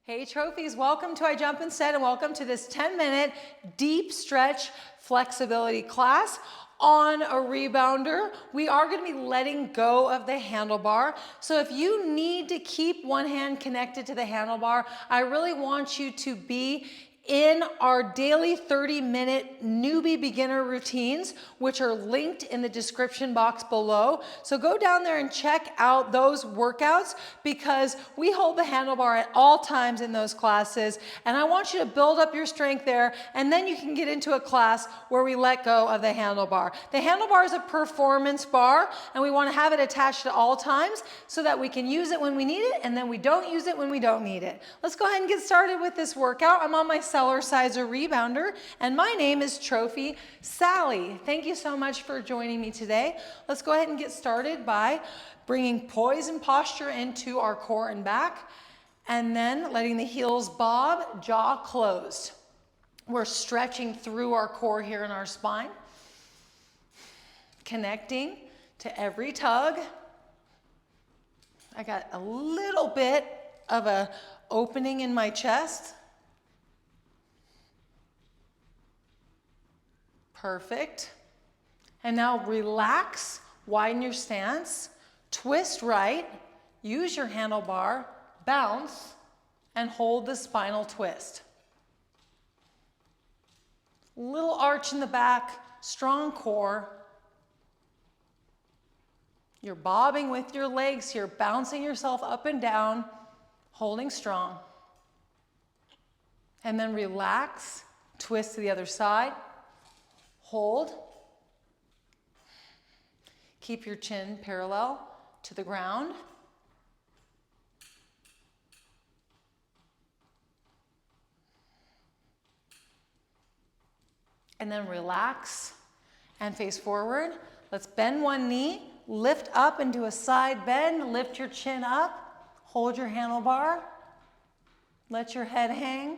Hey trophies, welcome to I Jump Instead and welcome to this 10-minute deep stretch flexibility class on a rebounder. We are going to be letting go of the handlebar. So if you need to keep one hand connected to the handlebar, I really want you to be in our daily 30-minute newbie beginner routines, which are linked in the description box below. So go down there and check out those workouts because we hold the handlebar at all times in those classes. And I want you to build up your strength there, and then you can get into a class where we let go of the handlebar. The handlebar is a performance bar, and we want to have it attached at all times so that we can use it when we need it, and then we don't use it when we don't need it. Let's go ahead and get started with this workout. I'm on my Sizer Rebounder, and my name is Trophy Sally. Thank you so much for joining me today. Let's go ahead and get started by bringing poise and posture into our core and back, and then letting the heels bob, jaw closed. We're stretching through our core here in our spine, connecting to every tug. I got a little bit of an opening in my chest. Perfect. And now relax, widen your stance, twist right, use your handlebar, bounce, and hold the spinal twist. Little arch in the back, strong core. You're bobbing with your legs here, bouncing yourself up and down, holding strong. And then relax, twist to the other side. Hold. Keep your chin parallel to the ground. And then relax and face forward. Let's bend one knee, lift up into a side bend, lift your chin up, hold your handlebar, let your head hang,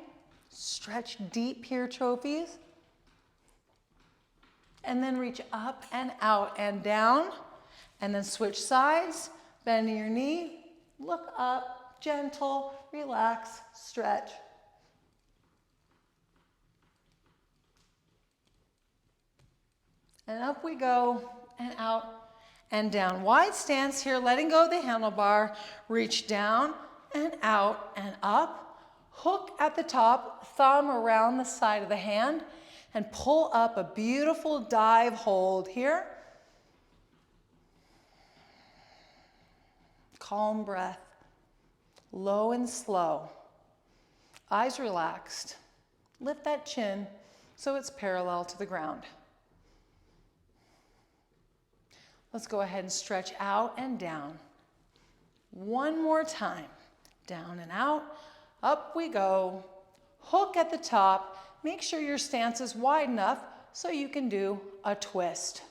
stretch deep here, trophies. And then reach up and out and down, and then switch sides, bending your knee, look up, gentle, relax, stretch. And up we go, and out and down. Wide stance here, letting go of the handlebar, reach down and out and up, hook at the top, thumb around the side of the hand, and pull up a beautiful dive hold here. Calm breath, low and slow. Eyes relaxed. Lift that chin so it's parallel to the ground. Let's go ahead and stretch out and down. One more time. Down and out. Up we go. Hook at the top. Make sure your stance is wide enough so you can do a twist.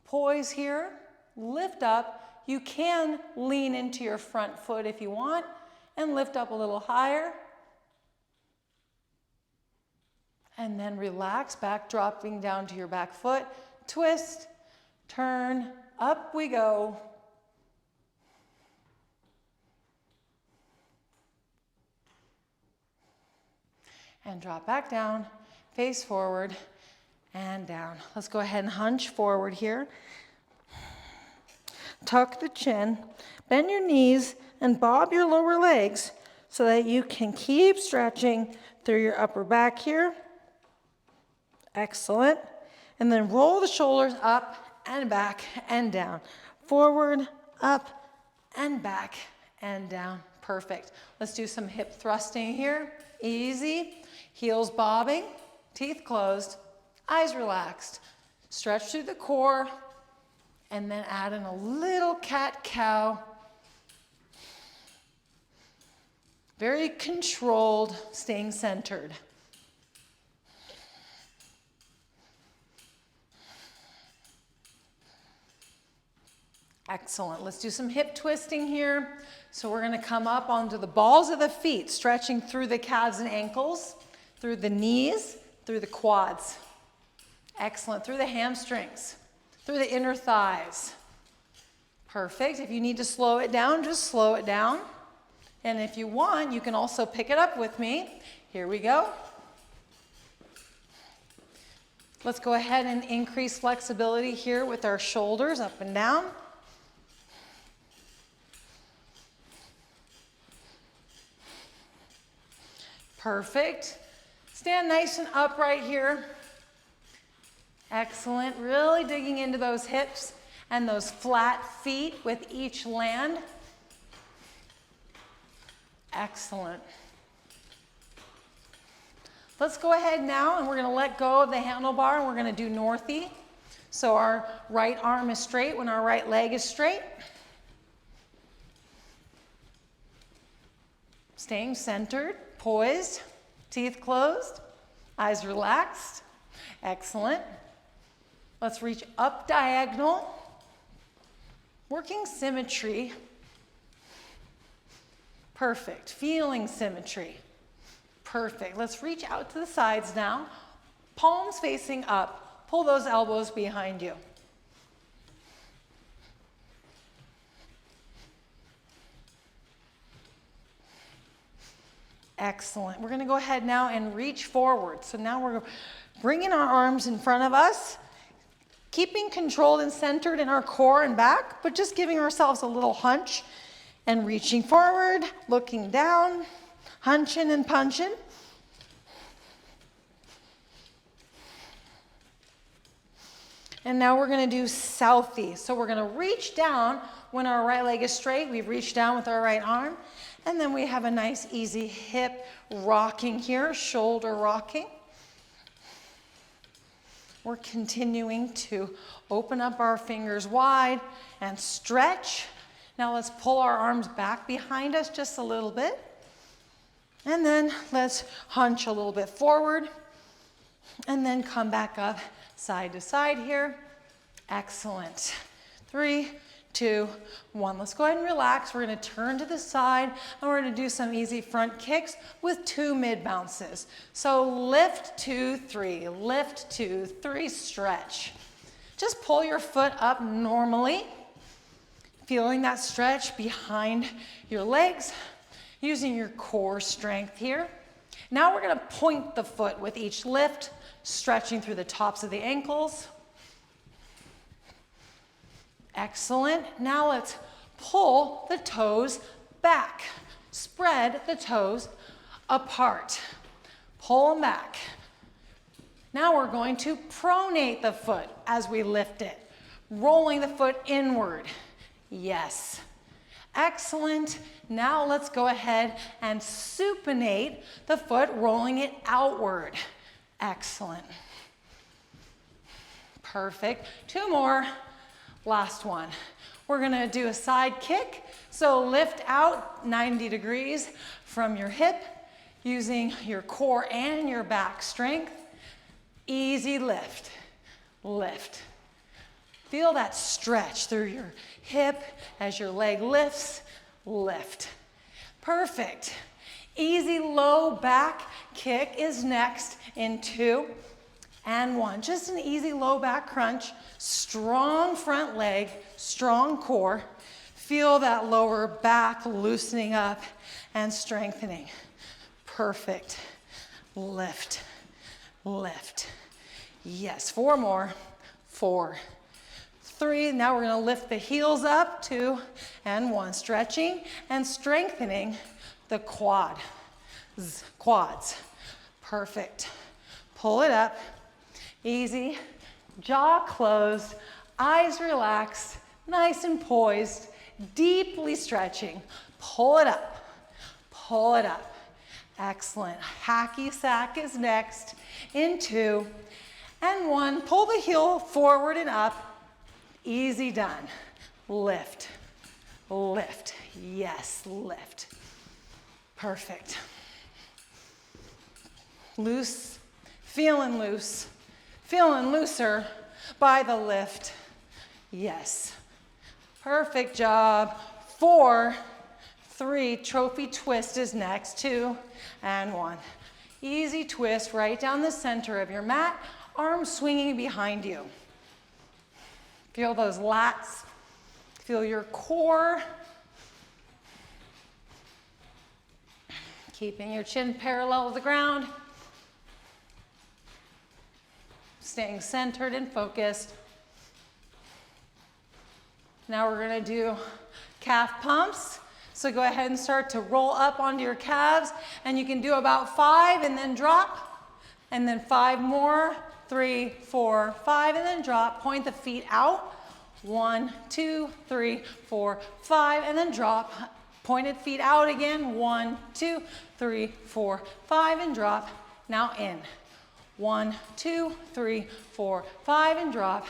Poise here, lift up. You can lean into your front foot if you want and lift up a little higher. And then relax, back dropping down to your back foot. Twist, turn, up we go. And drop back down, face forward, and down. Let's go ahead and hunch forward here. Tuck the chin, bend your knees, and bob your lower legs so that you can keep stretching through your upper back here. Excellent. And then roll the shoulders up and back and down. Forward, up, and back and down. Perfect. Let's do some hip thrusting here. Easy. Heels bobbing, teeth closed, eyes relaxed. Stretch through the core, and then add in a little cat-cow. Very controlled, staying centered. Excellent. Let's do some hip twisting here. So we're going to come up onto the balls of the feet, stretching through the calves and ankles, through the knees, through the quads. Excellent. Through the hamstrings, through the inner thighs. Perfect. If you need to slow it down, just slow it down. And if you want, you can also pick it up with me. Here we go. Let's go ahead and increase flexibility here with our shoulders up and down. Perfect. Stand nice and upright here. Excellent. Really digging into those hips and those flat feet with each land. Excellent. Let's go ahead now and we're going to let go of the handlebar and we're going to do northy. So our right arm is straight when our right leg is straight. Staying centered, poised, teeth closed, eyes relaxed. Excellent. Let's reach up diagonal. Working symmetry. Perfect. Feeling symmetry. Perfect. Let's reach out to the sides now. Palms facing up. Pull those elbows behind you. Excellent. We're going to go ahead now and reach forward. So now we're bringing our arms in front of us, keeping controlled and centered in our core and back, but just giving ourselves a little hunch and reaching forward, looking down, hunching and punching. And now we're going to do Southie. So we're going to reach down when our right leg is straight. We reach down with our right arm. And then we have a nice easy hip rocking here, shoulder rocking. We're continuing to open up our fingers wide and stretch. Now let's pull our arms back behind us just a little bit. And then let's hunch a little bit forward. And then come back up side to side here. Excellent. 3, 2, 1. Let's go ahead and relax. We're going to turn to the side and we're going to do some easy front kicks with 2 mid bounces. So lift, 2, 3, lift, 2, 3, stretch. Just pull your foot up normally, feeling that stretch behind your legs, using your core strength here. Now we're going to point the foot with each lift, stretching through the tops of the ankles. Excellent. Now let's pull the toes back. Spread the toes apart. Pull them back. Now we're going to pronate the foot as we lift it, rolling the foot inward. Yes. Excellent. Now let's go ahead and supinate the foot, rolling it outward. Excellent. Perfect. 2 more. Last one. We're going to do a side kick. So lift out 90 degrees from your hip using your core and your back strength. Easy lift. Lift. Feel that stretch through your hip as your leg lifts. Lift. Perfect. Easy low back kick is next in 2 and 1. Just an easy low back crunch. Strong front leg, strong core. Feel that lower back loosening up and strengthening. Perfect. Lift. Lift. Yes, 4 more. 4, 3. Now we're going to lift the heels up. 2 and 1. Stretching and strengthening the quads. Perfect. Pull it up. Easy. Jaw closed. Eyes relaxed. Nice and poised. Deeply stretching. Pull it up. Pull it up. Excellent. Hacky sack is next in 2 and 1. Pull the heel forward and up. Easy done. Lift. Lift. Yes, lift. Perfect. Loose. Feeling loose. Feeling looser by the lift. Yes. Perfect job. 4, 3, trophy twist is next. 2 and 1. Easy twist right down the center of your mat. Arms swinging behind you. Feel those lats. Feel your core. Keeping your chin parallel to the ground. Staying centered and focused. Now we're gonna do calf pumps. So go ahead and start to roll up onto your calves, and you can do about 5 and then drop, and then 5 more, 3, 4, 5, and then drop. Point the feet out. 1, 2, 3, 4, 5, and then drop. Pointed feet out again. 1, 2, 3, 4, 5, and drop. Now in. 1, 2, 3, 4, 5, and drop.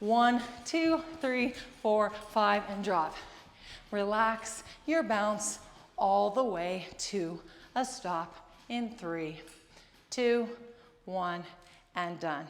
1, 2, 3, 4, 5, and drop. Relax your bounce all the way to a stop in 3, 2, 1, and done.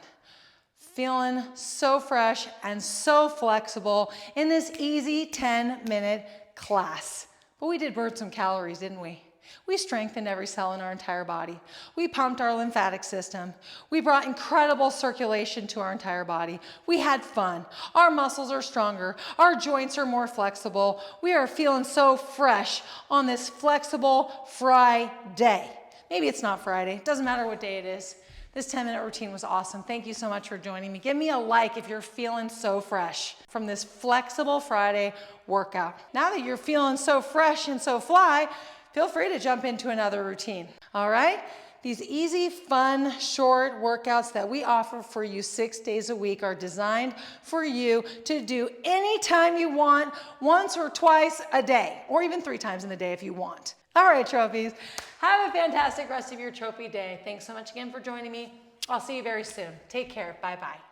Feeling so fresh and so flexible in this easy 10-minute class. But we did burn some calories, didn't we? We strengthened every cell in our entire body. We pumped our lymphatic system. We brought incredible circulation to our entire body. We had fun. Our muscles are stronger. Our joints are more flexible. We are feeling so fresh on this flexible Friday. Maybe it's not Friday. It doesn't matter what day it is. This 10-minute routine was awesome. Thank you so much for joining me. Give me a like if you're feeling so fresh from this flexible Friday workout. Now that you're feeling so fresh and so fly, feel free to jump into another routine. All right? These easy, fun, short workouts that we offer for you 6 days a week are designed for you to do anytime you want, once or twice a day, or even 3 times in the day if you want. All right, trophies. Have a fantastic rest of your trophy day. Thanks so much again for joining me. I'll see you very soon. Take care. Bye-bye.